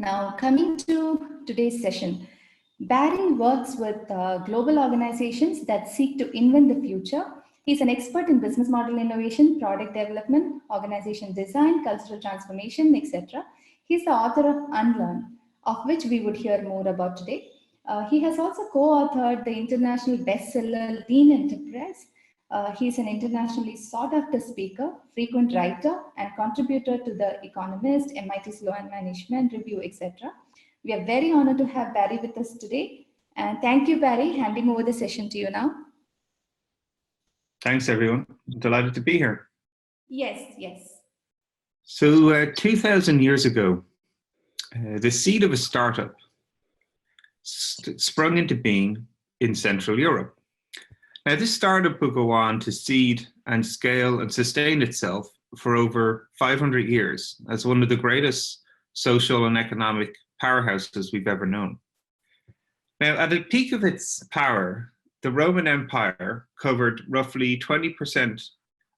Now, coming to today's session, Barry works with global organizations that seek to invent the future. He's an expert in business model innovation, product development, organization design, cultural transformation, etc. He's the author of Unlearn, of which we would hear more about today. He has also co-authored the international bestseller Lean Enterprise. He's an internationally sought-after speaker, frequent writer, and contributor to The Economist, MIT's Law and Management Review, etc. We are very honored to have Barry with us today. And thank you, Barry. Handing over the session to you now. Thanks, everyone. Delighted to be here. Yes, yes. So 2,000 years ago, the seed of a startup sprung into being in Central Europe. Now, this startup will go on to seed and scale and sustain itself for over 500 years as one of the greatest social and economic powerhouses we've ever known. Now, at the peak of its power, the Roman Empire covered roughly 20%,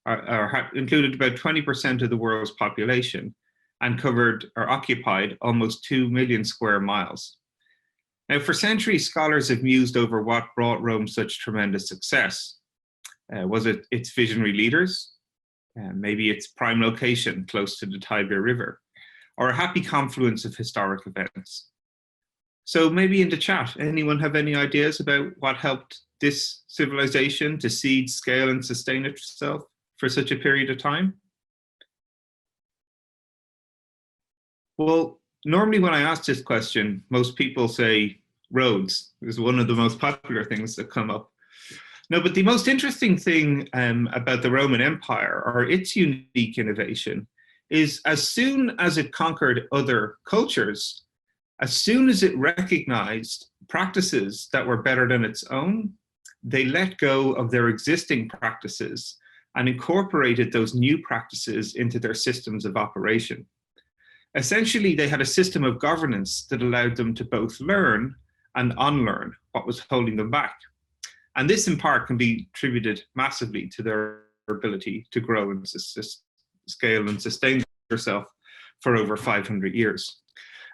or included about 20% of the world's population, and covered or occupied almost 2 million square miles. Now, for centuries, scholars have mused over what brought Rome such tremendous success. Was it its visionary leaders? Maybe its prime location close to the Tiber River, or a happy confluence of historic events? So maybe in the chat, anyone have any ideas about what helped this civilization to seed, scale, and sustain itself for such a period of time? Well, normally when I ask this question, most people say roads is one of the most popular things that come up. No, but the most interesting thing about the Roman Empire, or its unique innovation, is as soon as it conquered other cultures, as soon as it recognized practices that were better than its own, they let go of their existing practices and incorporated those new practices into their systems of operation. Essentially, they had a system of governance that allowed them to both learn and unlearn what was holding them back. And this in part can be attributed massively to their ability to grow and scale and sustain themselves for over 500 years.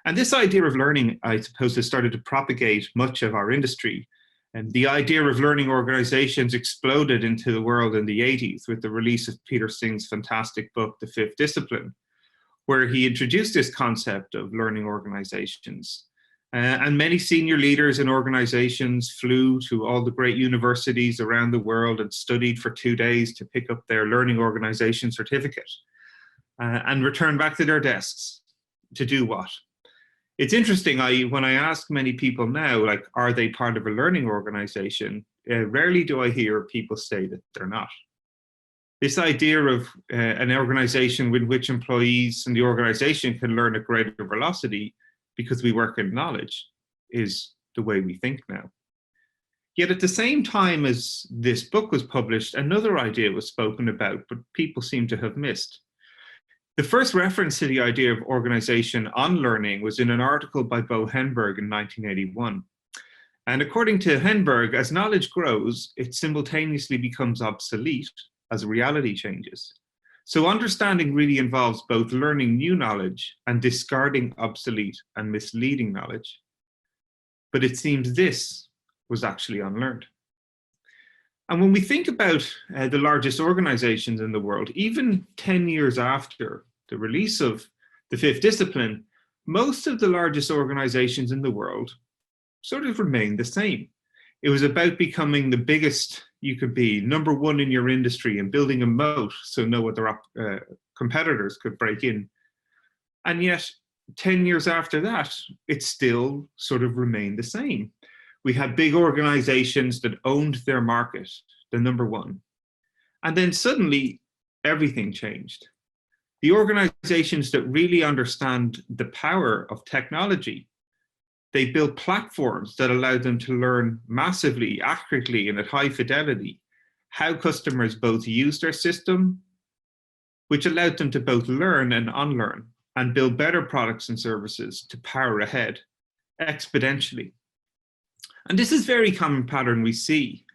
And this idea of learning, I suppose, has started to propagate much of our industry. And the idea of learning organizations exploded into the world in the 80s with the release of Peter Singh's fantastic book, The Fifth Discipline, where he introduced this concept of learning organizations. And many senior leaders in organizations flew to all the great universities around the world and studied for 2 days to pick up their learning organization certificate and returned back to their desks to do what? It's interesting, when I ask many people now, like, are they part of a learning organization? Rarely do I hear people say that they're not. This idea of an organization in which employees and the organization can learn at greater velocity because we work in knowledge is the way we think now. Yet at the same time as this book was published, another idea was spoken about, but people seem to have missed. The first reference to the idea of organization unlearning was in an article by Bo Henberg in 1981. And according to Henberg, as knowledge grows, it simultaneously becomes obsolete as reality changes. So understanding really involves both learning new knowledge and discarding obsolete and misleading knowledge. But it seems this was actually unlearned. And when we think about the largest organizations in the world, even 10 years after the release of The Fifth Discipline, most of the largest organizations in the world sort of remain the same. It was about becoming the biggest you could be, number one in your industry, and building a moat so no other competitors could break in. And yet, 10 years after that, it still sort of remained the same. We had big organizations that owned their market, the number one. And then suddenly, everything changed. The organizations that really understand the power of technology, they built platforms that allowed them to learn massively, accurately, and at high fidelity how customers both use their system, which allowed them to both learn and unlearn and build better products and services to power ahead exponentially. And this is a very common pattern we see.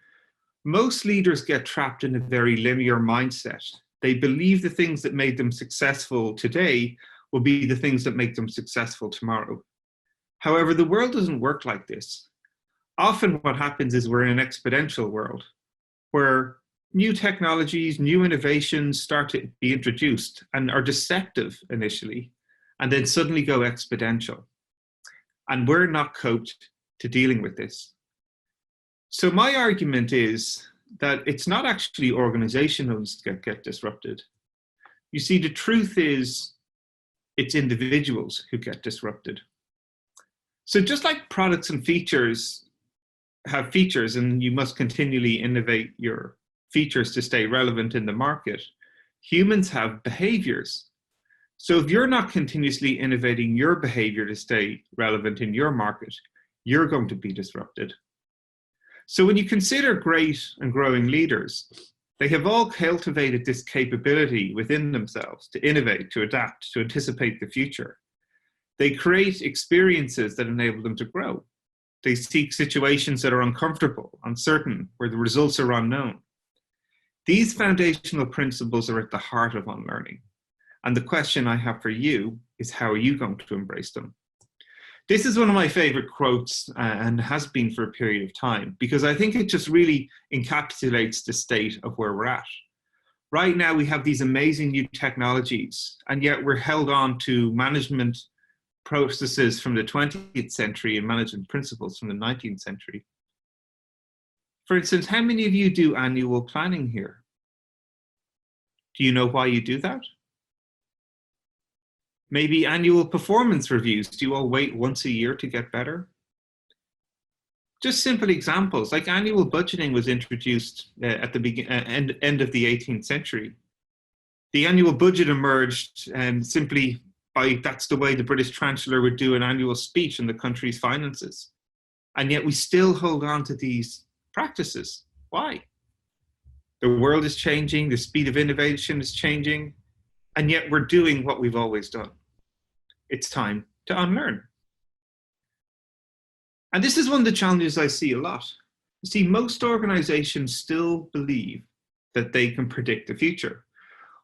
Most leaders get trapped in a very linear mindset. They believe the things that made them successful today will be the things that make them successful tomorrow. However, the world doesn't work like this. Often what happens is we're in an exponential world where new technologies, new innovations start to be introduced and are deceptive initially, and then suddenly go exponential. And we're not coped to dealing with this. So my argument is that it's not actually organizations that get disrupted. You see, the truth is it's individuals who get disrupted. So just like products and features have features and you must continually innovate your features to stay relevant in the market, humans have behaviors. So if you're not continuously innovating your behavior to stay relevant in your market, you're going to be disrupted. So when you consider great and growing leaders, they have all cultivated this capability within themselves to innovate, to adapt, to anticipate the future. They create experiences that enable them to grow. They seek situations that are uncomfortable, uncertain, where the results are unknown. These foundational principles are at the heart of unlearning. And the question I have for you is, how are you going to embrace them? This is one of my favorite quotes and has been for a period of time, because I think it just really encapsulates the state of where we're at. Right now, we have these amazing new technologies, and yet we're held on to management processes from the 20th century and management principles from the 19th century. For instance, how many of you do annual planning here? Do you know why you do that? Maybe annual performance reviews. Do you all wait once a year to get better? Just simple examples, like annual budgeting was introduced at the end of the 18th century. The annual budget emerged simply by, that's the way the British Chancellor would do an annual speech on the country's finances. And yet we still hold on to these practices. Why? The world is changing, the speed of innovation is changing, and yet we're doing what we've always done. It's time to unlearn. And this is one of the challenges I see a lot. You see, most organizations still believe that they can predict the future.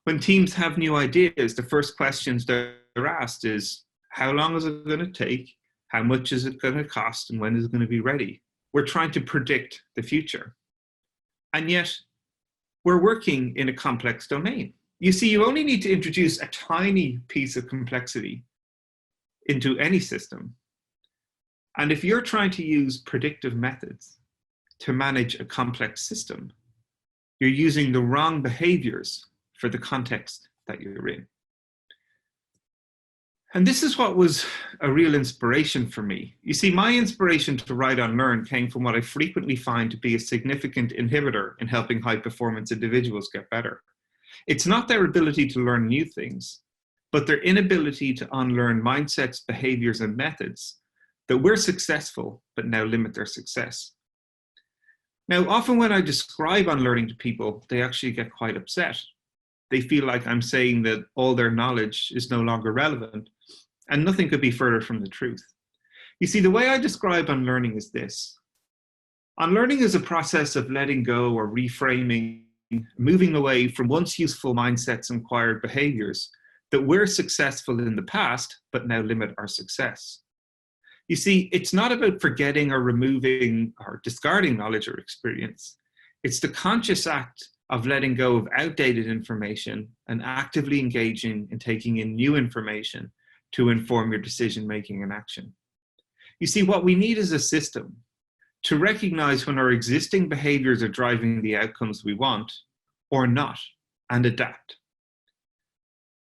When teams have new ideas, the first questions they're asked is, how long is it going to take? How much is it going to cost? And when is it going to be ready? We're trying to predict the future. And yet, we're working in a complex domain. You see, you only need to introduce a tiny piece of complexity into any system. And if you're trying to use predictive methods to manage a complex system, you're using the wrong behaviors for the context that you're in. And this is what was a real inspiration for me. You see, my inspiration to write Unlearn came from what I frequently find to be a significant inhibitor in helping high-performance individuals get better. It's not their ability to learn new things, but their inability to unlearn mindsets, behaviors, and methods that were successful, but now limit their success. Now, often when I describe unlearning to people, they actually get quite upset. They feel like I'm saying that all their knowledge is no longer relevant, and nothing could be further from the truth. You see, the way I describe unlearning is this. Unlearning is a process of letting go or reframing, moving away from once useful mindsets and acquired behaviors that were successful in the past, but now limit our success. You see, it's not about forgetting or removing or discarding knowledge or experience. It's the conscious act of letting go of outdated information and actively engaging in taking in new information to inform your decision-making and action. You see, what we need is a system to recognize when our existing behaviors are driving the outcomes we want or not, and adapt.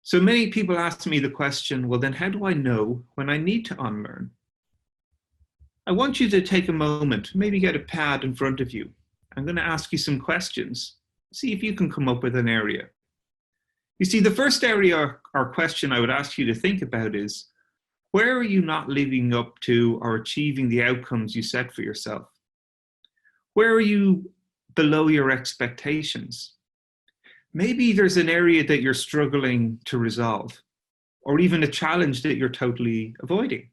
So many people ask me the question, well, then how do I know when I need to unlearn? I want you to take a moment, maybe get a pad in front of you. I'm going to ask you some questions. See if you can come up with an area. You see, the first area or question I would ask you to think about is, where are you not living up to or achieving the outcomes you set for yourself? Where are you below your expectations? Maybe there's an area that you're struggling to resolve, or even a challenge that you're totally avoiding.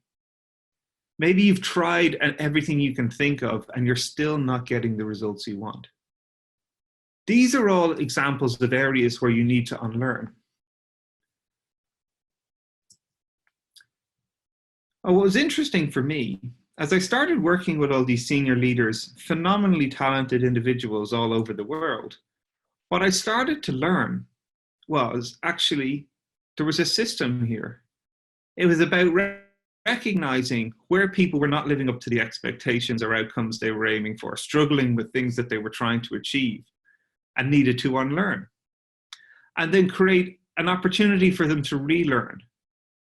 Maybe you've tried everything you can think of and you're still not getting the results you want. These are all examples of areas where you need to unlearn. What was interesting for me, as I started working with all these senior leaders, phenomenally talented individuals all over the world, what I started to learn was actually there was a system here. It was about recognizing where people were not living up to the expectations or outcomes they were aiming for, struggling with things that they were trying to achieve and needed to unlearn. And then create an opportunity for them to relearn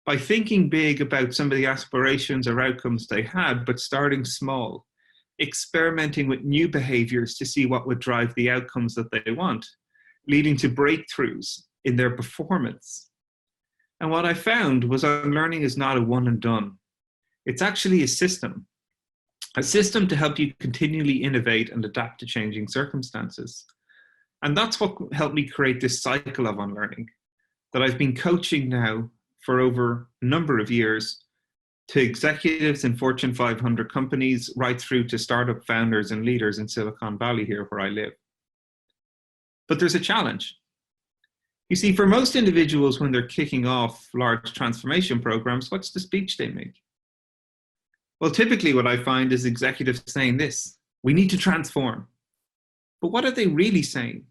by thinking big about some of the aspirations or outcomes they had, but starting small, experimenting with new behaviors to see what would drive the outcomes that they want, leading to breakthroughs in their performance. And what I found was unlearning is not a one and done. It's actually a system to help you continually innovate and adapt to changing circumstances. And that's what helped me create this cycle of unlearning that I've been coaching now for over a number of years to executives in Fortune 500 companies, right through to startup founders and leaders in Silicon Valley here where I live. But there's a challenge. You see, for most individuals, when they're kicking off large transformation programs, what's the speech they make? Well, typically what I find is executives saying this: we need to transform. But what are they really saying?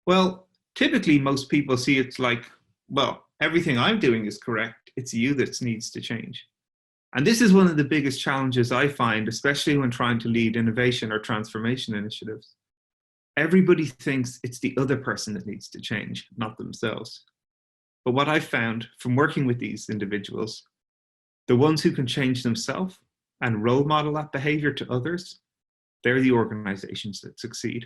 Well, typically most people see it's like, well, everything I'm doing is correct. It's you that needs to change. And this is one of the biggest challenges I find, especially when trying to lead innovation or transformation initiatives. Everybody thinks it's the other person that needs to change, not themselves. But what I've found from working with these individuals, the ones who can change themselves and role model that behavior to others, they're the organizations that succeed.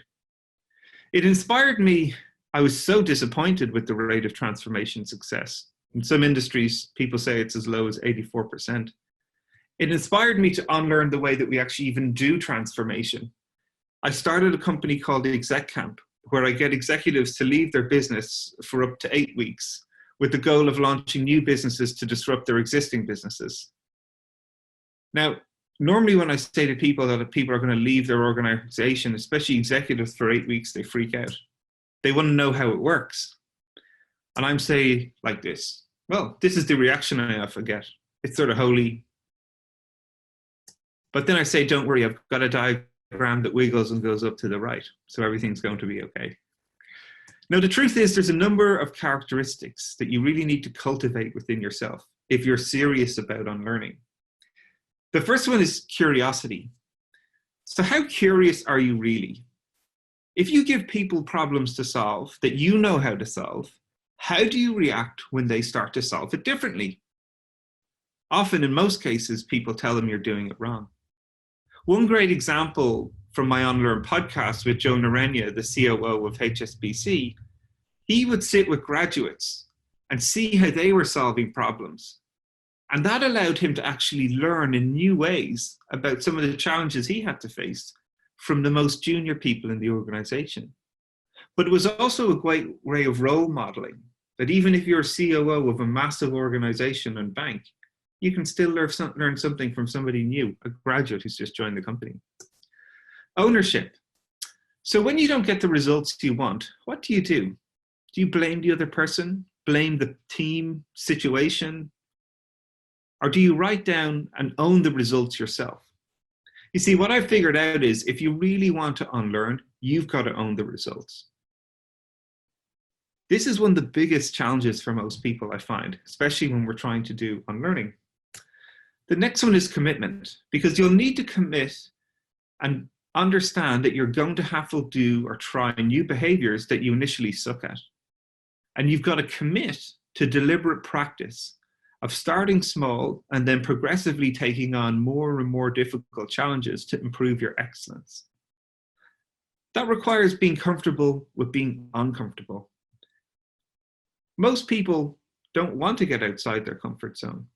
It inspired me. I was so disappointed with the rate of transformation success. In some industries, people say it's as low as 84%. It inspired me to unlearn the way that we actually even do transformation. I started a company called Exec Camp, where I get executives to leave their business for up to 8 weeks with the goal of launching new businesses to disrupt their existing businesses. Now, normally when I say to people that people are going to leave their organization, especially executives, for 8 weeks, they freak out. They want to know how it works. And I'm saying like this: well, this is the reaction I often get. It's sort of holy. But then I say, don't worry, I've got a diagram that wiggles and goes up to the right, so everything's going to be okay. Now, the truth is there's a number of characteristics that you really need to cultivate within yourself if you're serious about unlearning. The first one is curiosity. So how curious are you really? If you give people problems to solve that you know how to solve, how do you react when they start to solve it differently? Often, in most cases, people tell them you're doing it wrong. One great example from my Unlearn podcast with Joe Narenya, the COO of HSBC, he would sit with graduates and see how they were solving problems. And that allowed him to actually learn in new ways about some of the challenges he had to face from the most junior people in the organization. But it was also a great way of role modeling, that even if you're a COO of a massive organization and bank, you can still learn something from somebody new, a graduate who's just joined the company. Ownership. So when you don't get the results you want, what do? Do you blame the other person, blame the team, situation? Or do you write down and own the results yourself? You see, what I've figured out is if you really want to unlearn, you've got to own the results. This is one of the biggest challenges for most people, I find, especially when we're trying to do unlearning. The next one is commitment, because you'll need to commit and understand that you're going to have to do or try new behaviors that you initially suck at. And you've got to commit to deliberate practice of starting small and then progressively taking on more and more difficult challenges to improve your excellence. That requires being comfortable with being uncomfortable. Most people don't want to get outside their comfort zone.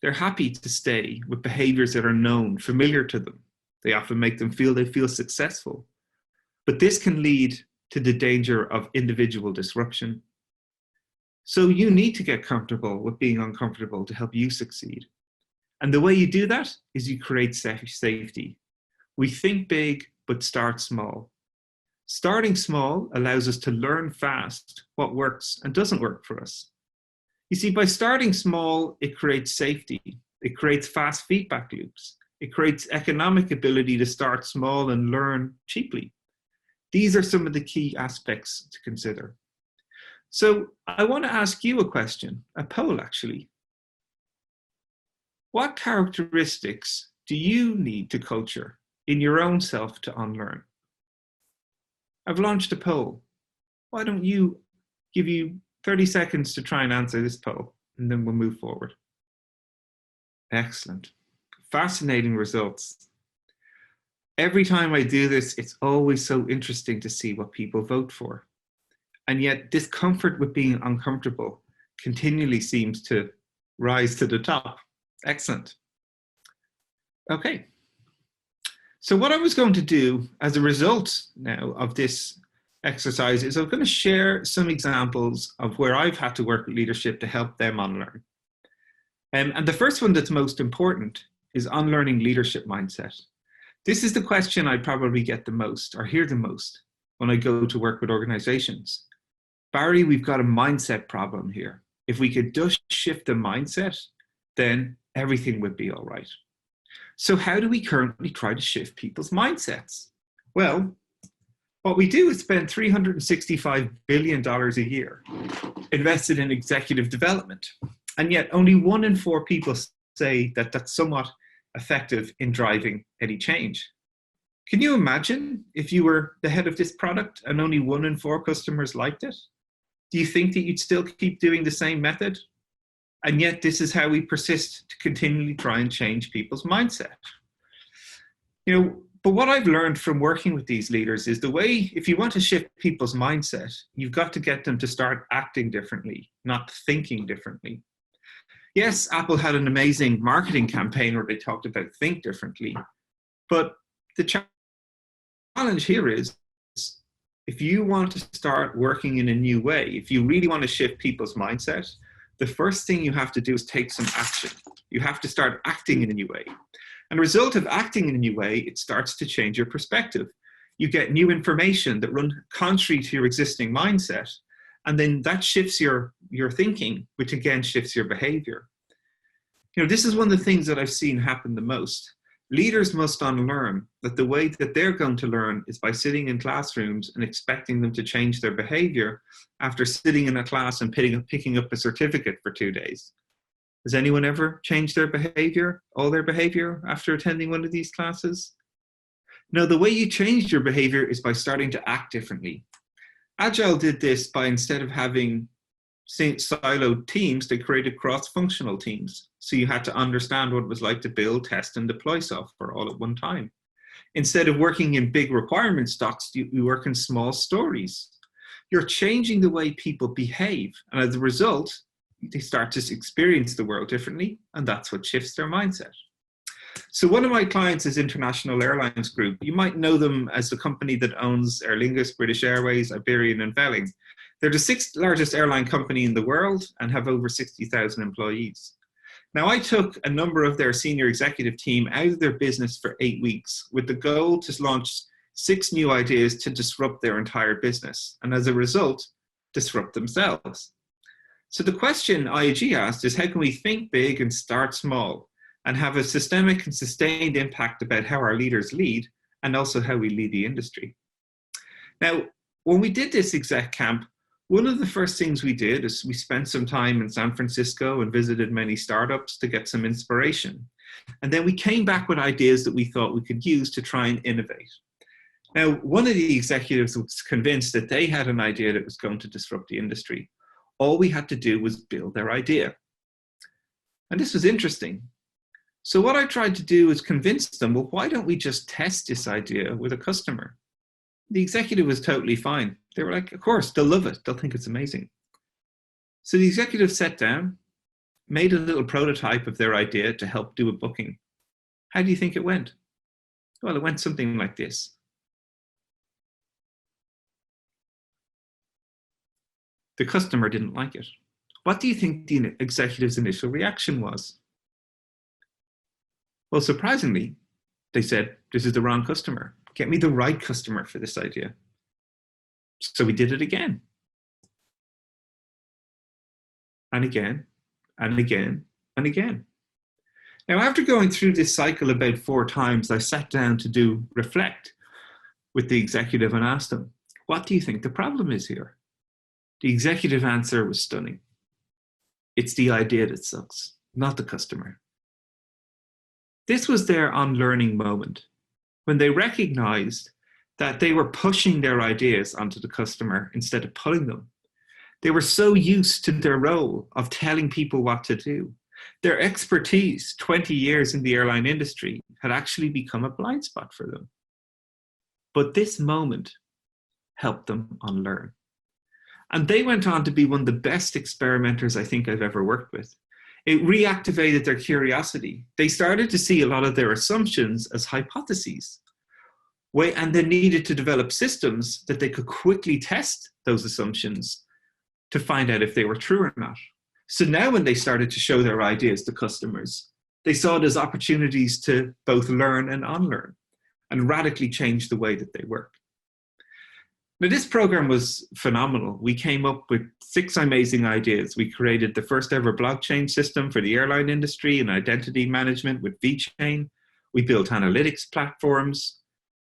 They're happy to stay with behaviors that are known, familiar to them. They often make them feel they feel successful. But this can lead to the danger of individual disruption. So you need to get comfortable with being uncomfortable to help you succeed. And the way you do that is you create safety. We think big, but start small. Starting small allows us to learn fast what works and doesn't work for us. You see, by starting small, it creates safety. It creates fast feedback loops. It creates economic ability to start small and learn cheaply. These are some of the key aspects to consider. So I want to ask you a question, a poll actually. What characteristics do you need to culture in your own self to unlearn? I've launched a poll. Why don't you give you 30 seconds to try and answer this poll, and then we'll move forward. Excellent. Fascinating results. Every time I do this, it's always so interesting to see what people vote for. And yet discomfort with being uncomfortable continually seems to rise to the top. Excellent. Okay. So what I was going to do as a result now of this exercise is I'm going to share some examples of where I've had to work with leadership to help them unlearn. And the first one that's most important is unlearning leadership mindset. This is the question I probably get the most or hear the most when I go to work with organizations. Barry, we've got a mindset problem here. If we could just shift the mindset, then everything would be all right. So how do we currently try to shift people's mindsets? Well, what we do is spend $365 billion a year invested in executive development. And yet only 1 in 4 people say that that's somewhat effective in driving any change. Can you imagine if you were the head of this product and only 1 in 4 customers liked it? Do you think that you'd still keep doing the same method? And yet this is how we persist to continually try and change people's mindset. But what I've learned from working with these leaders is the way, if you want to shift people's mindset, you've got to get them to start acting differently, not thinking differently. Yes, Apple had an amazing marketing campaign where they talked about think differently, but the challenge here is if you want to start working in a new way, if you really want to shift people's mindset, the first thing you have to do is take some action. You have to start acting in a new way. And the result of acting in a new way, it starts to change your perspective. You get new information that run contrary to your existing mindset. And then that shifts your thinking, which again shifts your behavior. This is one of the things that I've seen happen the most. Leaders must unlearn that the way that they're going to learn is by sitting in classrooms and expecting them to change their behavior after sitting in a class and picking up a certificate for 2 days. Has anyone ever changed their behavior, all their behavior, after attending one of these classes? No, the way you change your behavior is by starting to act differently. Agile did this by, instead of having siloed teams, they created cross-functional teams. So you had to understand what it was like to build, test, and deploy software all at one time. Instead of working in big requirement stocks, you work in small stories. You're changing the way people behave. And as a result, they start to experience the world differently. And that's what shifts their mindset. So one of my clients is International Airlines Group. You might know them as the company that owns Aer Lingus, British Airways, Iberian, and Vueling. They're the 6th largest airline company in the world and have over 60,000 employees. Now, I took a number of their senior executive team out of their business for 8 weeks with the goal to launch 6 new ideas to disrupt their entire business, and as a result, disrupt themselves. So the question IAG asked is, how can we think big and start small and have a systemic and sustained impact about how our leaders lead and also how we lead the industry? Now, when we did this exec camp, one of the first things we did is we spent some time in San Francisco and visited many startups to get some inspiration. And then we came back with ideas that we thought we could use to try and innovate. Now, one of the executives was convinced that they had an idea that was going to disrupt the industry. All we had to do was build their idea. And this was interesting. So what I tried to do is convince them, well, why don't we just test this idea with a customer? The executive was totally fine. They were like, of course, they'll love it. They'll think it's amazing. So the executive sat down, made a little prototype of their idea to help do a booking. How do you think it went? Well, it went something like this. The customer didn't like it. What do you think the executive's initial reaction was? Well, surprisingly, they said, this is the wrong customer. Get me the right customer for this idea. So we did it again. and again and again and again. Now, after going through this cycle about 4 times, I sat down to reflect with the executive and asked him, what do you think the problem is here? The executive answer was stunning. It's the idea that sucks, not the customer. This was their unlearning moment, when they recognized that they were pushing their ideas onto the customer instead of pulling them. They were so used to their role of telling people what to do. Their expertise, 20 years in the airline industry, had actually become a blind spot for them. But this moment helped them unlearn. And they went on to be one of the best experimenters I think I've ever worked with. It reactivated their curiosity. They started to see a lot of their assumptions as hypotheses. And they needed to develop systems that they could quickly test those assumptions to find out if they were true or not. So now when they started to show their ideas to customers, they saw it as opportunities to both learn and unlearn and radically change the way that they work. Now, this program was phenomenal. We came up with 6 amazing ideas. We created the first ever blockchain system for the airline industry and identity management with VChain. We built analytics platforms.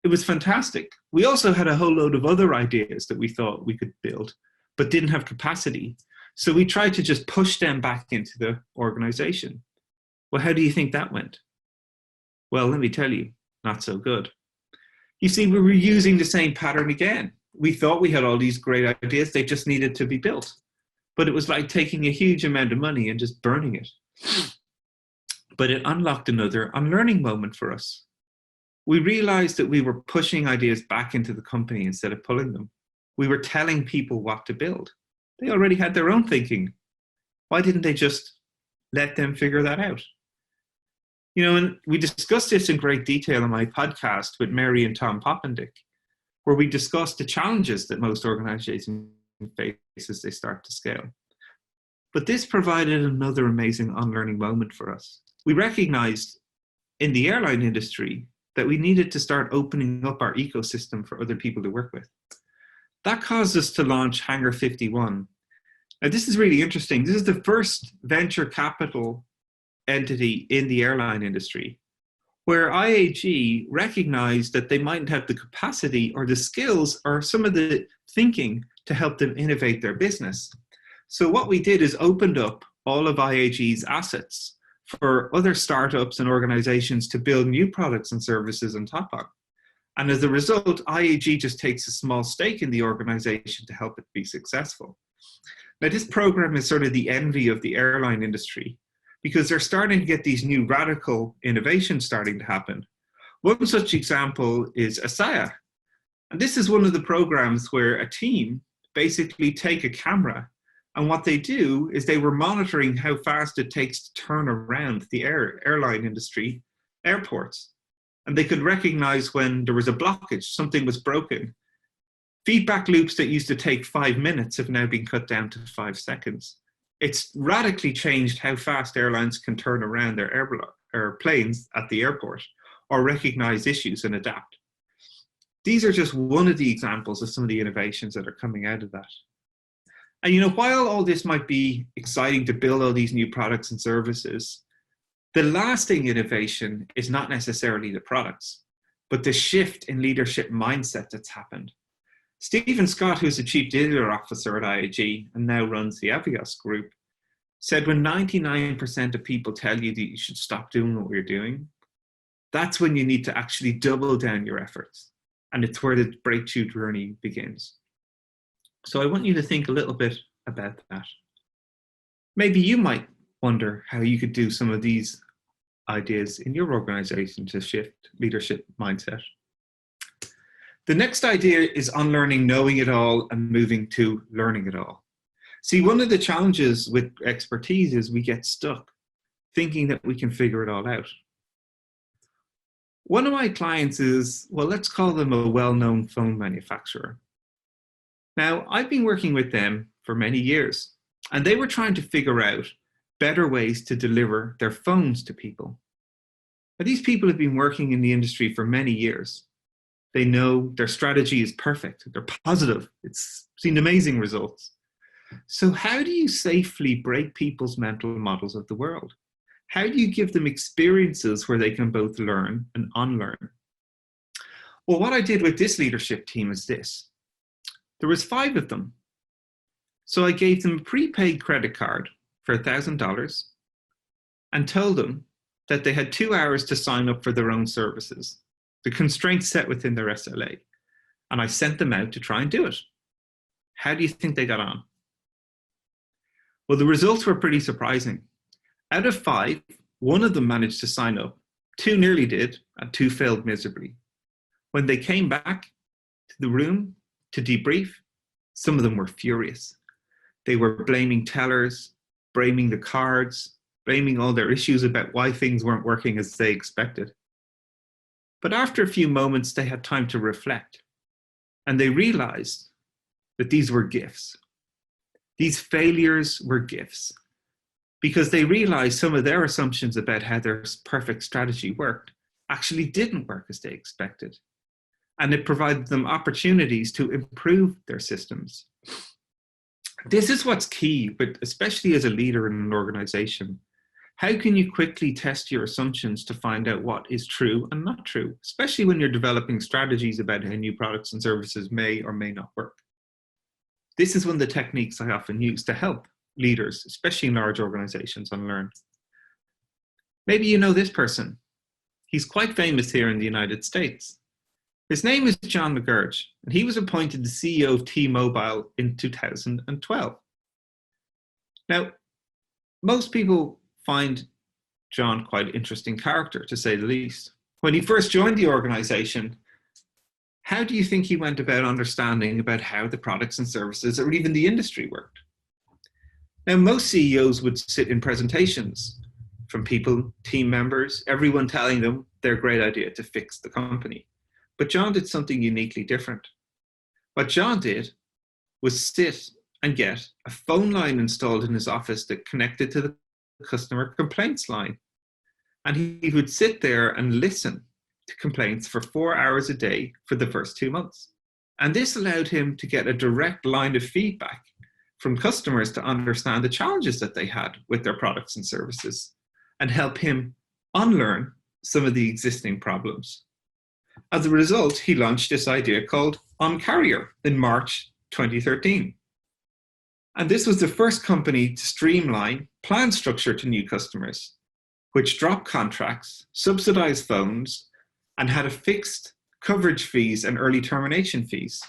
It was fantastic. We also had a whole load of other ideas that we thought we could build, but didn't have capacity. So we tried to just push them back into the organization. Well, how do you think that went? Well, let me tell you, not so good. You see, we were using the same pattern again. We thought we had all these great ideas, they just needed to be built. But it was like taking a huge amount of money and just burning it. But it unlocked another unlearning moment for us. We realized that we were pushing ideas back into the company instead of pulling them. We were telling people what to build. They already had their own thinking. Why didn't they just let them figure that out? You know, and we discussed this in great detail on my podcast with Mary and Tom Poppendick, where we discussed the challenges that most organizations face as they start to scale. But this provided another amazing unlearning moment for us. We recognized in the airline industry that we needed to start opening up our ecosystem for other people to work with. That caused us to launch Hangar 51. Now, this is really interesting. This is the first venture capital entity in the airline industry where IAG recognized that they mightn't have the capacity or the skills or some of the thinking to help them innovate their business. So what we did is opened up all of IAG's assets for other startups and organizations to build new products and services on top of. And as a result, IAG just takes a small stake in the organization to help it be successful. Now, this program is sort of the envy of the airline industry because they're starting to get these new radical innovations starting to happen. One such example is Asaya. And this is one of the programs where a team basically take a camera, and what they do is they were monitoring how fast it takes to turn around the airline industry, airports. And they could recognize when there was a blockage, something was broken. Feedback loops that used to take 5 minutes have now been cut down to 5 seconds. It's radically changed how fast airlines can turn around their airplanes at the airport or recognize issues and adapt. These are just one of the examples of some of the innovations that are coming out of that. And you know, while all this might be exciting to build all these new products and services, the lasting innovation is not necessarily the products, but the shift in leadership mindset that's happened. Stephen Scott, who's the Chief Digital Officer at IAG and now runs the Avios Group, said when 99% of people tell you that you should stop doing what you're doing, that's when you need to actually double down your efforts. And it's where the breakthrough journey begins. So I want you to think a little bit about that. Maybe you might wonder how you could do some of these ideas in your organization to shift leadership mindset. The next idea is unlearning knowing it all and moving to learning it all. See, one of the challenges with expertise is we get stuck thinking that we can figure it all out. One of my clients is, well, let's call them a well-known phone manufacturer. Now, I've been working with them for many years, and they were trying to figure out better ways to deliver their phones to people. Now, these people have been working in the industry for many years. They know their strategy is perfect. They're positive. It's seen amazing results. So how do you safely break people's mental models of the world? How do you give them experiences where they can both learn and unlearn? Well, what I did with this leadership team is this. There was 5 of them. So I gave them a prepaid credit card for $1,000 and told them that they had 2 hours to sign up for their own services, the constraints set within their SLA. And I sent them out to try and do it. How do you think they got on? Well, the results were pretty surprising. Out of 5, 1 of them managed to sign up, 2 nearly did, and 2 failed miserably. When they came back to the room to debrief, some of them were furious. They were blaming tellers, blaming the cards, blaming all their issues about why things weren't working as they expected. But after a few moments, they had time to reflect, and they realized that these were gifts. These failures were gifts, because they realized some of their assumptions about how their perfect strategy worked actually didn't work as they expected. And it provided them opportunities to improve their systems. This is what's key, but especially as a leader in an organization. How can you quickly test your assumptions to find out what is true and not true, especially when you're developing strategies about how new products and services may or may not work? This is one of the techniques I often use to help leaders, especially in large organizations, unlearn. Maybe you know this person. He's quite famous here in the United States. His name is John McGurch, and he was appointed the CEO of T-Mobile in 2012. Now, most people find John quite an interesting character, to say the least. When he first joined the organization, how do you think he went about understanding about how the products and services or even the industry worked? Now, most CEOs would sit in presentations from people, team members, everyone telling them their great idea to fix the company. But John did something uniquely different. What John did was sit and get a phone line installed in his office that connected to the customer complaints line. And he would sit there and listen to complaints for 4 hours a day for the first 2 months. And this allowed him to get a direct line of feedback from customers to understand the challenges that they had with their products and services and help him unlearn some of the existing problems. As a result, he launched this idea called Uncarrier in March 2013. And this was the first company to streamline plan structure to new customers, which dropped contracts, subsidized phones, and had a fixed coverage fees and early termination fees.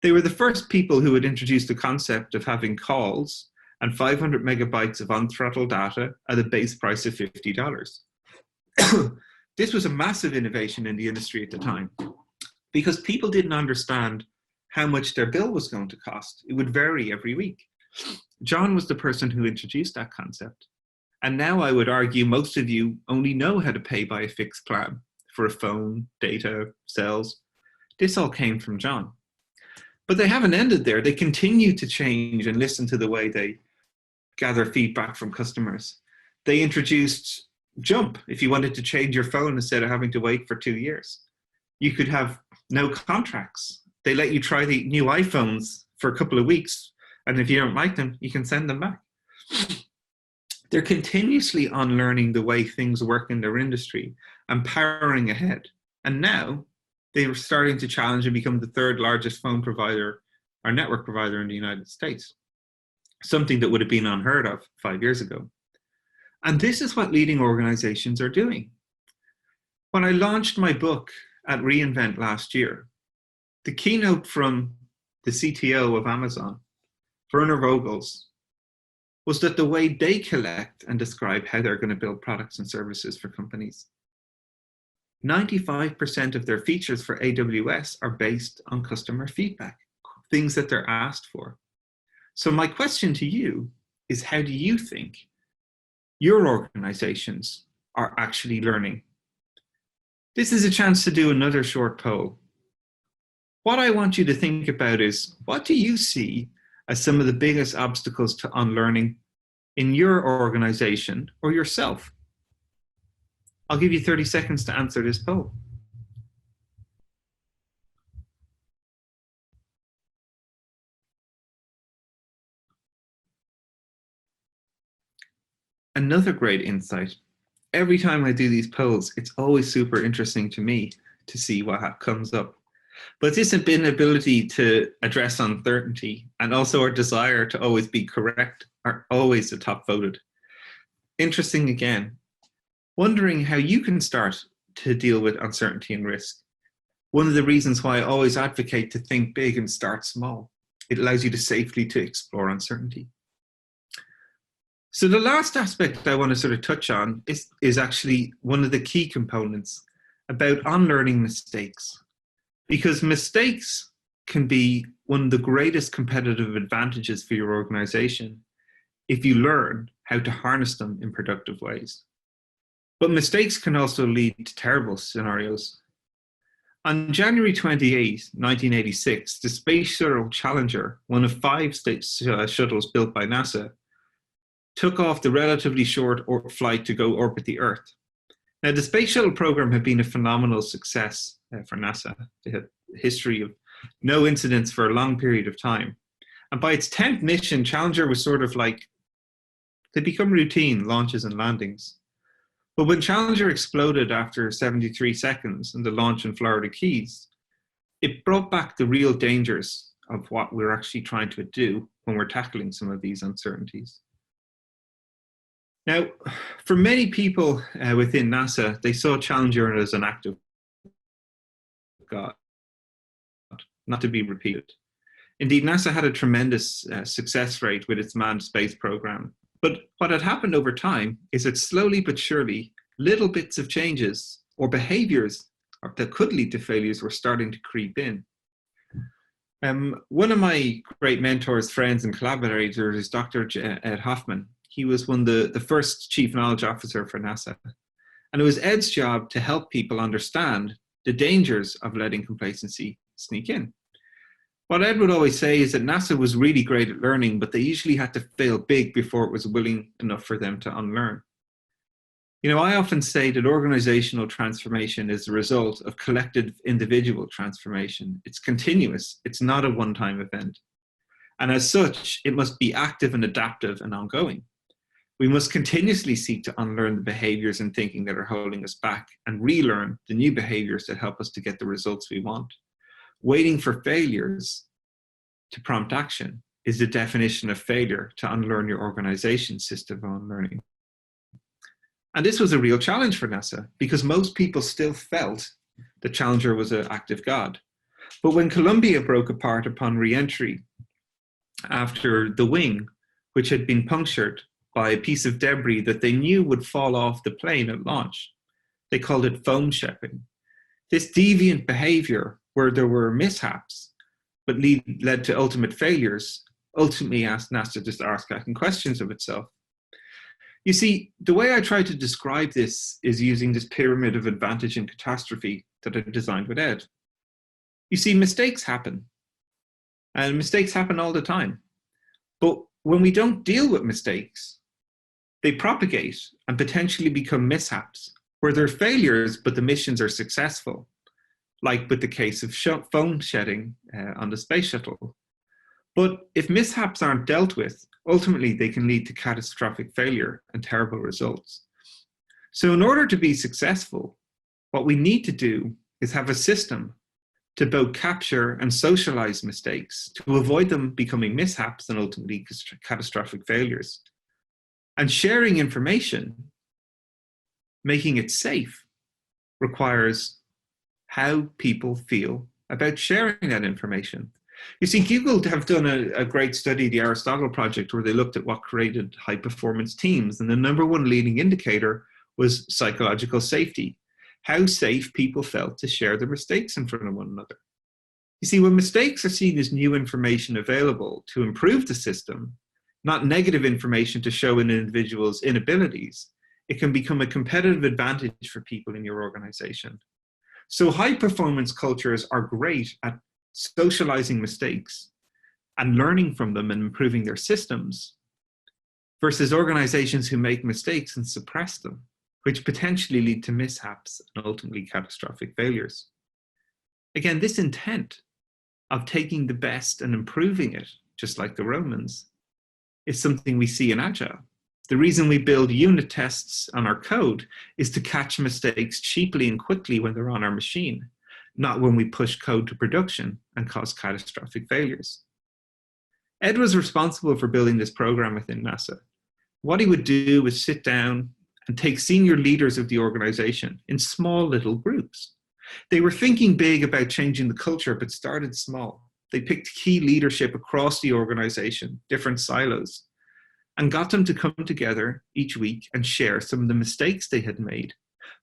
They were the first people who had introduced the concept of having calls and 500 megabytes of unthrottled data at a base price of $50. This was a massive innovation in the industry at the time because people didn't understand how much their bill was going to cost. It would vary every week. John was the person who introduced that concept. And now I would argue most of you only know how to pay by a fixed plan for a phone, data, cells. This all came from John. But they haven't ended there. They continue to change and listen to the way they gather feedback from customers. They introduced Jump. If you wanted to change your phone instead of having to wait for 2 years, you could have no contracts. They let you try the new iPhones for a couple of weeks. And if you don't like them, you can send them back. They're continuously unlearning the way things work in their industry and powering ahead. And now they are starting to challenge and become the 3rd largest phone provider or network provider in the United States, something that would have been unheard of 5 years ago. And this is what leading organizations are doing. When I launched my book at reInvent last year, the keynote from the CTO of Amazon, Werner Vogels, was that the way they collect and describe how they're going to build products and services for companies, 95% of their features for AWS are based on customer feedback, things that they're asked for. So my question to you is, how do you think your organizations are actually learning? This is a chance to do another short poll. What I want you to think about is, what do you see as some of the biggest obstacles to unlearning in your organization or yourself? I'll give you 30 seconds to answer this poll. another great insight. Every time I do these polls, it's always super interesting to me to see what comes up. But this inability to address uncertainty and also our desire to always be correct are always the top voted. Interesting again. Wondering how you can start to deal with uncertainty and risk. One of the reasons why I always advocate to think big and start small. It allows you to safely to explore uncertainty. So the last aspect I want to sort of touch on is actually one of the key components about unlearning mistakes. Because mistakes can be one of the greatest competitive advantages for your organization if you learn how to harness them in productive ways. But mistakes can also lead to terrible scenarios. On January 28, 1986, the Space Shuttle Challenger, one of 5 shuttles built by NASA, took off the relatively short flight to go orbit the Earth. Now, the Space Shuttle program had been a phenomenal success for NASA. They had a history of no incidents for a long period of time. And by its 10th mission, Challenger was sort of like, they become routine launches and landings. But when Challenger exploded after 73 seconds in the launch in Florida Keys, it brought back the real dangers of what we're actually trying to do when we're tackling some of these uncertainties. Now, for many people within NASA, they saw Challenger as an act of God, not to be repeated. Indeed, NASA had a tremendous success rate with its manned space program. But what had happened over time is that slowly but surely, little bits of changes or behaviors that could lead to failures were starting to creep in. One of my great mentors, friends, and collaborators is Dr. Ed Hoffman. He was one of the first chief knowledge officer for NASA. And it was Ed's job to help people understand the dangers of letting complacency sneak in. What Ed would always say is that NASA was really great at learning, but they usually had to fail big before it was willing enough for them to unlearn. You know, I often say that organizational transformation is the result of collective individual transformation. It's continuous. It's not a one-time event. And as such, it must be active and adaptive and ongoing. We must continuously seek to unlearn the behaviors and thinking that are holding us back and relearn the new behaviors that help us to get the results we want. Waiting for failures to prompt action is the definition of failure to unlearn your organization's system of unlearning. And this was a real challenge for NASA because most people still felt the Challenger was an act of God. But when Columbia broke apart upon re-entry after the wing, which had been punctured by a piece of debris that they knew would fall off the plane at launch, they called it foam shepping. This deviant behavior where there were mishaps, but led to ultimate failures, ultimately asked NASA to start asking questions of itself. You see, the way I try to describe this is using this pyramid of advantage and catastrophe that I designed with Ed. You see, mistakes happen, and mistakes happen all the time. But when we don't deal with mistakes, they propagate and potentially become mishaps, where they're failures, but the missions are successful, like with the case of foam shedding on the space shuttle. But if mishaps aren't dealt with, ultimately they can lead to catastrophic failure and terrible results. So in order to be successful, what we need to do is have a system to both capture and socialize mistakes, to avoid them becoming mishaps and ultimately catastrophic failures. And sharing information, making it safe, requires how people feel about sharing that information. You see, Google have done a great study, the Aristotle Project, where they looked at what created high-performance teams. And the number one leading indicator was psychological safety, how safe people felt to share their mistakes in front of one another. You see, when mistakes are seen as new information available to improve the system, not negative information to show an individual's inabilities, it can become a competitive advantage for people in your organization. So high-performance cultures are great at socializing mistakes and learning from them and improving their systems, versus organizations who make mistakes and suppress them, which potentially lead to mishaps and ultimately catastrophic failures. Again, this intent of taking the best and improving it, just like the Romans, is something we see in Agile. The reason we build unit tests on our code is to catch mistakes cheaply and quickly when they're on our machine, not when we push code to production and cause catastrophic failures. Ed was responsible for building this program within NASA. What he would do was sit down and take senior leaders of the organization in small little groups. They were thinking big about changing the culture, but started small. They picked key leadership across the organization, different silos, and got them to come together each week and share some of the mistakes they had made,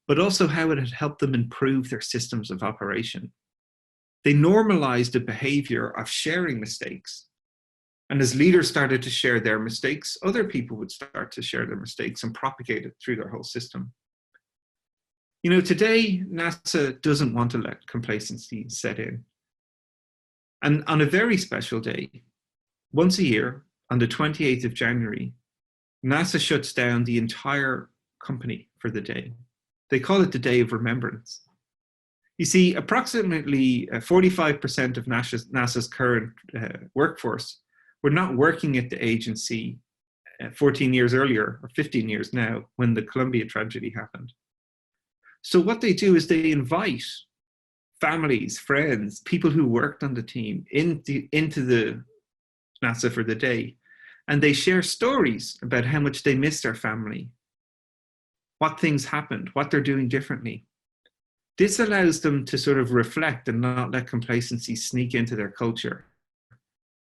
but also how it had helped them improve their systems of operation. They normalized the behavior of sharing mistakes. And as leaders started to share their mistakes, other people would start to share their mistakes and propagate it through their whole system. You know, today, NASA doesn't want to let complacency set in. And on a very special day, once a year, on the 28th of January, NASA shuts down the entire company for the day. They call it the Day of Remembrance. You see, approximately 45% of NASA's current workforce were not working at the agency 14 years earlier, or 15 years now, when the Columbia tragedy happened. So what they do is they invite families, friends, people who worked on the team into the NASA for the day, and they share stories about how much they miss their family, what things happened, what they're doing differently. This allows them to sort of reflect and not let complacency sneak into their culture,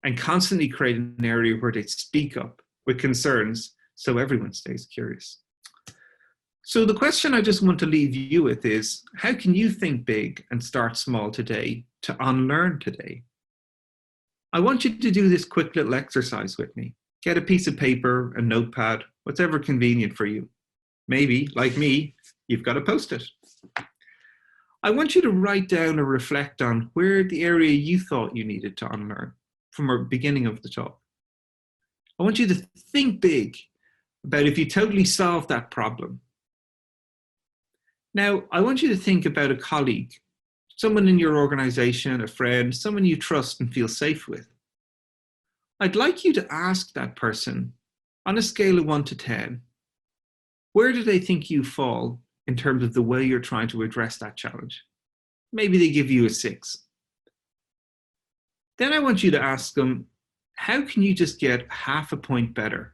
and constantly create an area where they speak up with concerns so everyone stays curious. So the question I just want to leave you with is, how can you think big and start small today to unlearn today? I want you to do this quick little exercise with me. Get a piece of paper, a notepad, whatever convenient for you. Maybe, like me, you've got a Post-it. I want you to write down or reflect on where the area you thought you needed to unlearn from the beginning of the talk. I want you to think big about if you totally solved that problem. Now, I want you to think about a colleague, someone in your organization, a friend, someone you trust and feel safe with. I'd like you to ask that person, on a scale of 1 to 10, where do they think you fall in terms of the way you're trying to address that challenge? Maybe they give you a 6. Then I want you to ask them, how can you just get half a point better?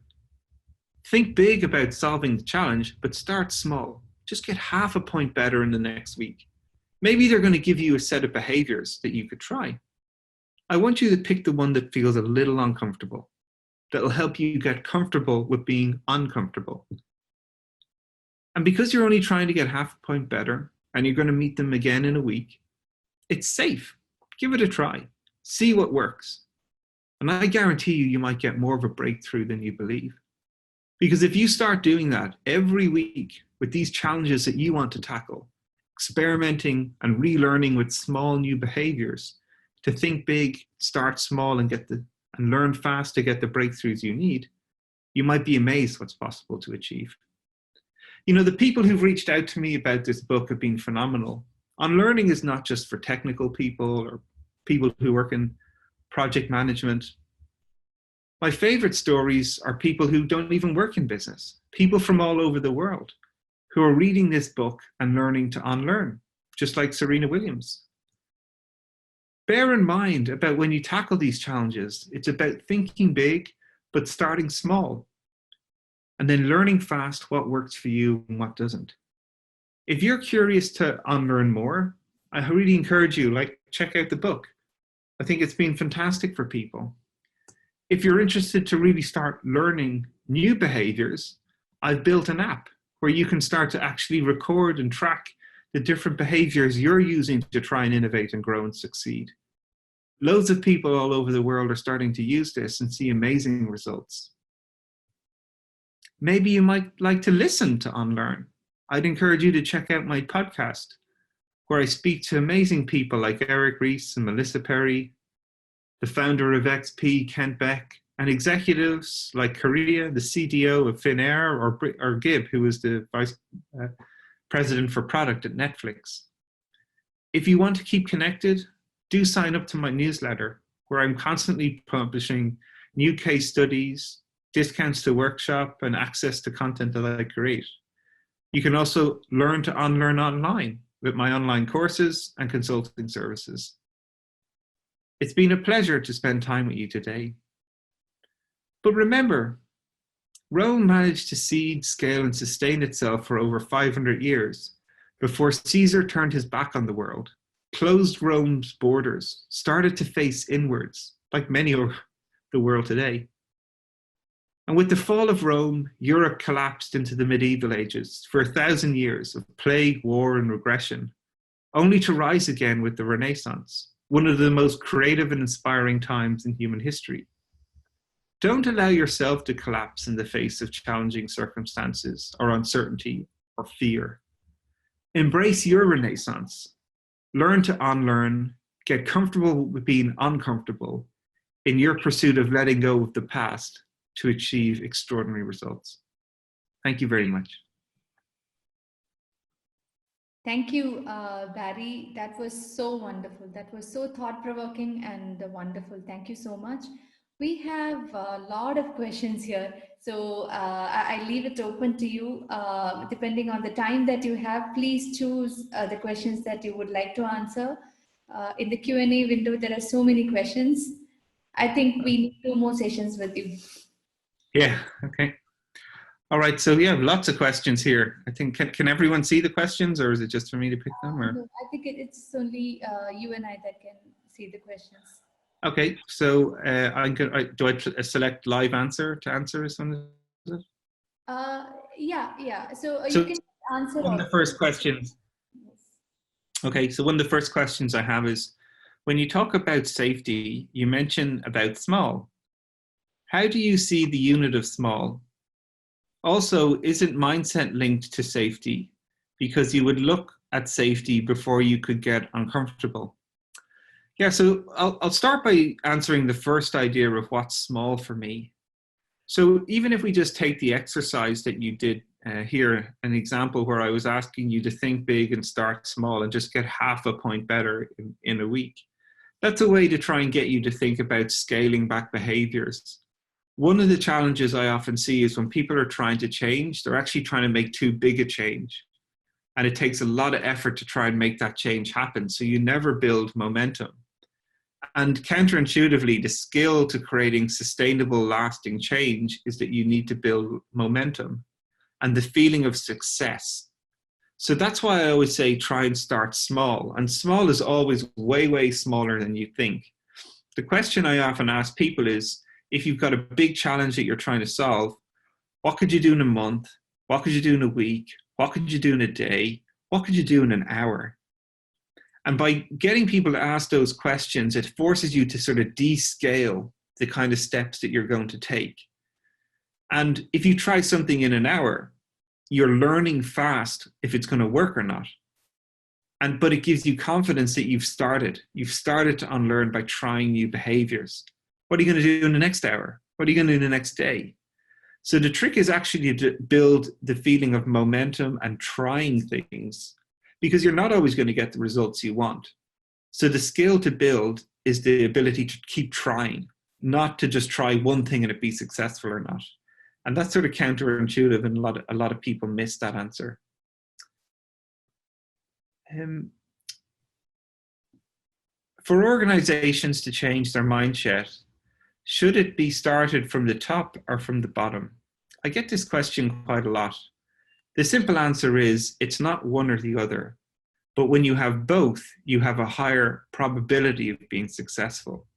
Think big about solving the challenge, but start small. Just get half a point better in the next week. Maybe they're going to give you a set of behaviors that you could try. I want you to pick the one that feels a little uncomfortable, that will help you get comfortable with being uncomfortable. And because you're only trying to get half a point better, and you're going to meet them again in a week, it's safe. Give it a try. See what works. And I guarantee you, you might get more of a breakthrough than you believe. Because if you start doing that every week with these challenges that you want to tackle, experimenting and relearning with small new behaviors, to think big, start small, and learn fast to get the breakthroughs you need, you might be amazed what's possible to achieve. You know, the people who've reached out to me about this book have been phenomenal. Unlearning is not just for technical people or people who work in project management. My favorite stories are people who don't even work in business, people from all over the world who are reading this book and learning to unlearn, just like Serena Williams. Bear in mind about when you tackle these challenges, it's about thinking big, but starting small, and then learning fast what works for you and what doesn't. If you're curious to unlearn more, I really encourage you, check out the book. I think it's been fantastic for people. If you're interested to really start learning new behaviors, I've built an app where you can start to actually record and track the different behaviors you're using to try and innovate and grow and succeed. Loads of people all over the world are starting to use this and see amazing results. Maybe you might like to listen to Unlearn. I'd encourage you to check out my podcast, where I speak to amazing people like Eric Ries and Melissa Perry, the founder of XP, Kent Beck, and executives like Korea, the CDO of Finnair, or Gib, who is the vice president for product at Netflix. If you want to keep connected, do sign up to my newsletter, where I'm constantly publishing new case studies, discounts to workshop, and access to content that I create. You can also learn to unlearn online with my online courses and consulting services. It's been a pleasure to spend time with you today. But remember, Rome managed to seed, scale, and sustain itself for over 500 years before Caesar turned his back on the world, closed Rome's borders, started to face inwards, like many of the world today. And with the fall of Rome, Europe collapsed into the medieval ages for 1,000 years of plague, war, and regression, only to rise again with the Renaissance, one of the most creative and inspiring times in human history. Don't allow yourself to collapse in the face of challenging circumstances or uncertainty or fear. Embrace your Renaissance. Learn to unlearn, get comfortable with being uncomfortable in your pursuit of letting go of the past to achieve extraordinary results. Thank you very much. Thank you, Barry. That was so wonderful. That was so thought-provoking and wonderful. Thank you so much. We have a lot of questions here, so I leave it open to you. Depending on the time that you have, please choose the questions that you would like to answer. In the Q&A window, there are so many questions. I think we need 2 more sessions with you. Yeah, okay. All right, so yeah, lots of questions here. I think, can everyone see the questions, or is it just for me to pick them? Or? No, I think it's only you and I that can see the questions. Okay, so do I select live answer to answer this one? Yeah. So you can answer one of the first questions. Yes. Okay, so one of the first questions I have is, when you talk about safety, you mention about small. How do you see the unit of small? Also, isn't mindset linked to safety? Because you would look at safety before you could get uncomfortable. Yeah, so I'll start by answering the first idea of what's small for me. So even if we just take the exercise that you did here, an example where I was asking you to think big and start small and just get half a point better in a week. That's a way to try and get you to think about scaling back behaviors. One of the challenges I often see is when people are trying to change, they're actually trying to make too big a change. And it takes a lot of effort to try and make that change happen. So you never build momentum. And counterintuitively, the skill to creating sustainable, lasting change is that you need to build momentum and the feeling of success. So that's why I always say try and start small. And small is always way, way smaller than you think. The question I often ask people is, if you've got a big challenge that you're trying to solve, what could you do in a month? What could you do in a week? What could you do in a day? What could you do in an hour? And by getting people to ask those questions, it forces you to sort of descale the kind of steps that you're going to take. And if you try something in an hour, you're learning fast if it's going to work or not. But it gives you confidence that you've started. You've started to unlearn by trying new behaviors. What are you going to do in the next hour? What are you going to do in the next day? So the trick is actually to build the feeling of momentum and trying things, because you're not always going to get the results you want. So the skill to build is the ability to keep trying, not to just try one thing and it be successful or not. And that's sort of counterintuitive, and a lot of people miss that answer. For organizations to change their mindset, should it be started from the top or from the bottom? I get this question quite a lot. The simple answer is it's not one or the other, but when you have both, you have a higher probability of being successful.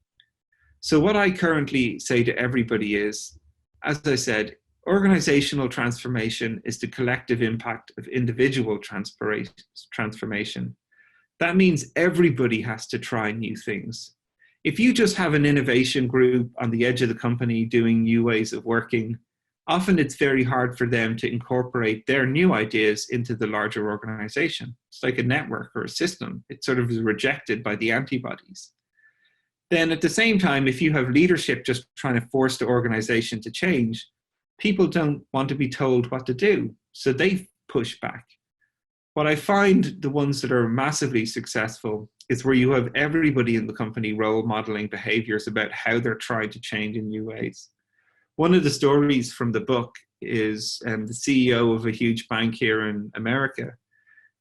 So what I currently say to everybody is, as I said, organizational transformation is the collective impact of individual transformation. That means everybody has to try new things. If you just have an innovation group on the edge of the company doing new ways of working, often it's very hard for them to incorporate their new ideas into the larger organization. It's like a network or a system. It sort of is rejected by the antibodies. Then at the same time, if you have leadership just trying to force the organization to change, people don't want to be told what to do, so they push back. What I find the ones that are massively successful is where you have everybody in the company role modeling behaviors about how they're trying to change in new ways. One of the stories from the book is the CEO of a huge bank here in America.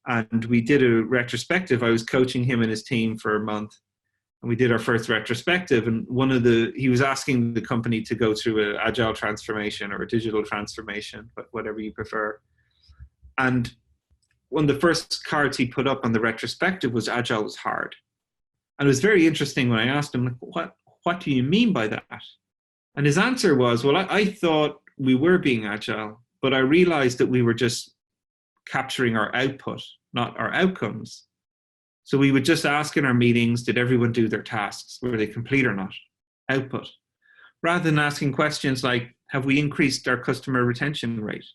And we did a retrospective. I was coaching him and his team for a month. And we did our first retrospective. And he was asking the company to go through an agile transformation or a digital transformation, but whatever you prefer. And one of the first cards he put up on the retrospective was agile was hard. And it was very interesting when I asked him, like, what do you mean by that? And his answer was, well, I thought we were being agile, but I realized that we were just capturing our output, not our outcomes. So we would just ask in our meetings, did everyone do their tasks? Were they complete or not? Output. Rather than asking questions like, have we increased our customer retention rate?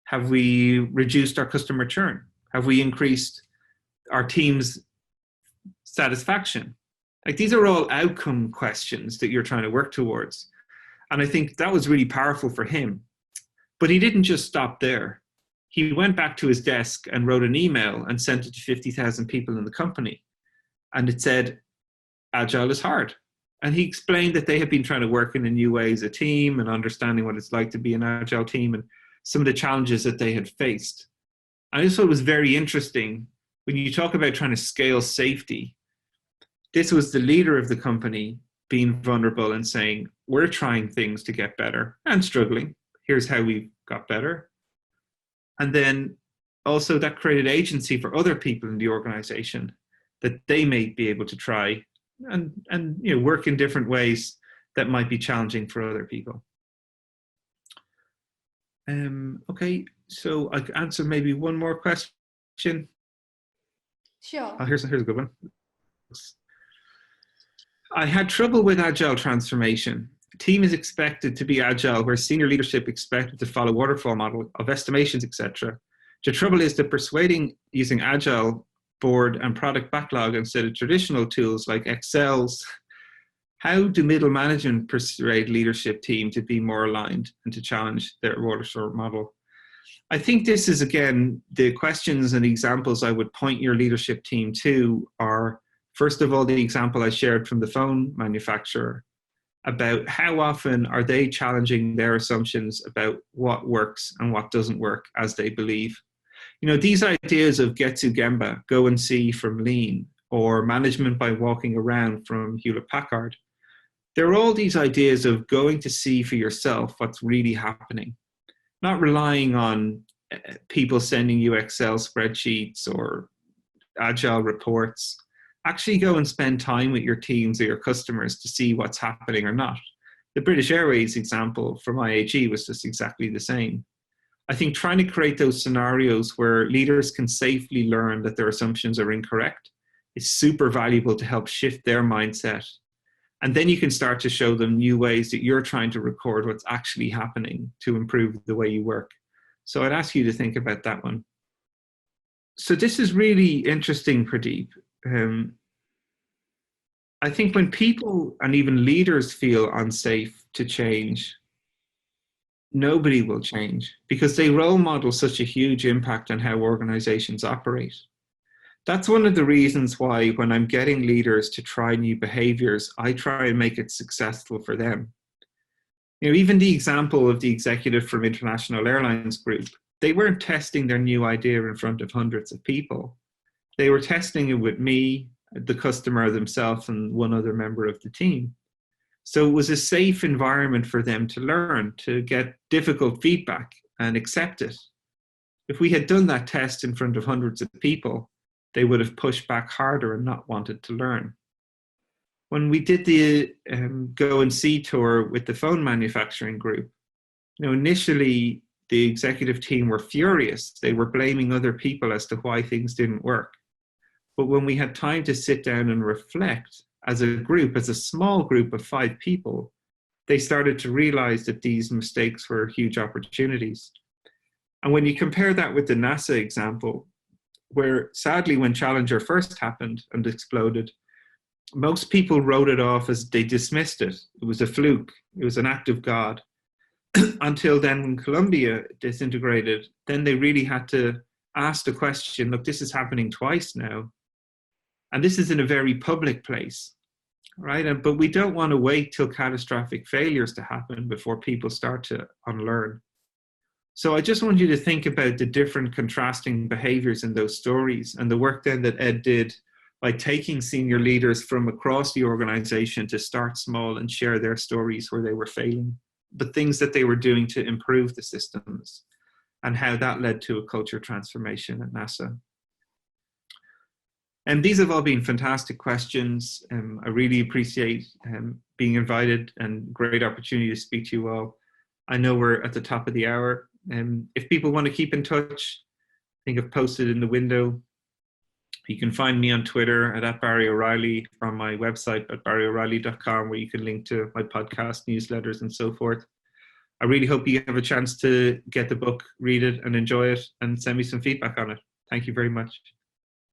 Have we reduced our customer churn? Have we increased our team's satisfaction? Like, these are all outcome questions that you're trying to work towards. And I think that was really powerful for him. But he didn't just stop there. He went back to his desk and wrote an email and sent it to 50,000 people in the company. And it said, agile is hard. And he explained that they had been trying to work in a new way as a team and understanding what it's like to be an agile team and some of the challenges that they had faced. I just thought it was very interesting when you talk about trying to scale safety. This was the leader of the company being vulnerable and saying, we're trying things to get better and struggling. Here's how we got better. And then also that created agency for other people in the organization that they may be able to try and work in different ways that might be challenging for other people. Okay, so I can answer maybe one more question. Sure. Oh, here's a good one. I had trouble with agile transformation. The team is expected to be agile, where senior leadership expected to follow waterfall model of estimations, etc. The trouble is that persuading using agile board and product backlog instead of traditional tools like Excels. How do middle management persuade leadership team to be more aligned and to challenge their waterfall model? I think this is, again, the questions and examples I would point your leadership team to are, first of all, the example I shared from the phone manufacturer about how often are they challenging their assumptions about what works and what doesn't work as they believe. These ideas of Getsu Gemba, go and see from Lean, or management by walking around from Hewlett-Packard, there are all these ideas of going to see for yourself what's really happening, not relying on people sending you Excel spreadsheets or agile reports. Actually go and spend time with your teams or your customers to see what's happening or not. The British Airways example from IAG was just exactly the same. I think trying to create those scenarios where leaders can safely learn that their assumptions are incorrect is super valuable to help shift their mindset. And then you can start to show them new ways that you're trying to record what's actually happening to improve the way you work. So I'd ask you to think about that one. So this is really interesting, Pradeep. I think when people and even leaders feel unsafe to change, nobody will change because they role model such a huge impact on how organizations operate. That's one of the reasons why when I'm getting leaders to try new behaviors, I try and make it successful for them. Even the example of the executive from International Airlines Group, they weren't testing their new idea in front of hundreds of people. They were testing it with me, the customer themselves, and one other member of the team. So it was a safe environment for them to learn, to get difficult feedback and accept it. If we had done that test in front of hundreds of people, they would have pushed back harder and not wanted to learn. When we did the go and see tour with the phone manufacturing group, initially the executive team were furious. They were blaming other people as to why things didn't work. But when we had time to sit down and reflect as a group, as a small group of 5 people, they started to realize that these mistakes were huge opportunities. And when you compare that with the NASA example, where sadly when Challenger first happened and exploded, most people wrote it off as they dismissed it. It was a fluke. It was an act of God. Until then, when Columbia disintegrated, then they really had to ask the question, look, this is happening twice now. And this is in a very public place. right? But we don't want to wait till catastrophic failures to happen before people start to unlearn. So I just want you to think about the different contrasting behaviors in those stories, and the work then that Ed did by taking senior leaders from across the organization to start small and share their stories where they were failing, but things that they were doing to improve the systems, and how that led to a culture transformation at NASA. And these have all been fantastic questions. I really appreciate being invited, and great opportunity to speak to you all. I know we're at the top of the hour. If people want to keep in touch, I think I've posted in the window. You can find me on Twitter at Barry O'Reilly, on my website at barryoreilly.com, where you can link to my podcast, newsletters, and so forth. I really hope you have a chance to get the book, read it, and enjoy it, and send me some feedback on it. Thank you very much.